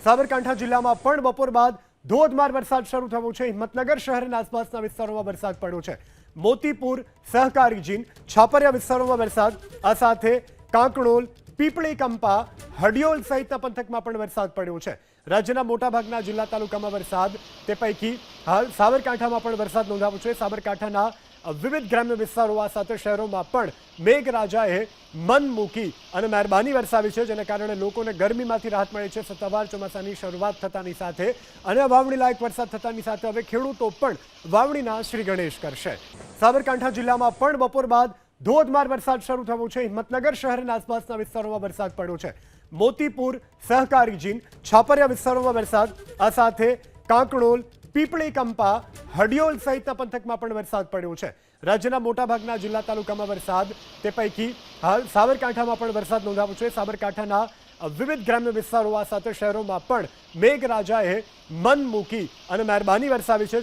સાબરકાંઠા જિલ્લામાં પણ બપોર બાદ ધોધમાર વરસાદ શરૂ થયો છે। હિંમતનગર શહેર અને આસપાસના વિસ્તારોમાં વરસાદ પડ્યો છે। મોતીપુર, સહકારી જીન, છાપરિયા વિસ્તારોમાં વરસાદ, આ સાથે કાંકણોલ, પીપળી કંપા, હડિયોલ સહિતના પંથકમાં પણ વરસાદ પડ્યો છે। રાજ્યના મોટાભાગના જિલ્લા તાલુકામાં વરસાદ, તે પૈકી હાલ સાબરકાંઠામાં પણ વરસાદ નોંધાયો છે। સાબરકાંઠાના વિવિધ ગ્રામ્ય વિસ્તારો આ સાથે શહેરોમાં પણ મેઘરાજાએ મન મૂકી અને મહેરબાની વરસાવી છે, જેને કારણે લોકોને ગરમીમાંથી રાહત મળી છે। સત્તાવાર ચોમાસાની શરૂઆત થતાની સાથે અને વાવણી લાયક વરસાદ થતાની સાથે હવે ખેડૂતો પણ વાવણીના શ્રી ગણેશ કરશે। સાબરકાંઠા જિલ્લામાં પણ બપોર બાદ ધોધમાર વરસાદ શરૂ થયો છે। હિંમતનગર શહેર અને આસપાસના વિસ્તારોમાં વરસાદ પડ્યો છે। મોતીપુર, સહકારી જીન, છાપરિયા વિસ્તારોમાં વરસાદ, આ સાથે કાંકણોલ, પીપળી કંપા, હડિયોલ સહિતના પંથકમાં પણ વરસાદ પડ્યો છે। રાજ્યના મોટાભાગના જિલ્લા તાલુકામાં વરસાદ, તે પૈકી હાલ સાબરકાંઠામાં પણ વરસાદ નોંધાયો છે। સાબરકાંઠાના વિવિધ ગ્રામ્ય વિસ્તારો આ સાથે શહેરોમાં પણ મેઘરાજાએ મન મૂકી અને મહેરબાની વરસાવી છે।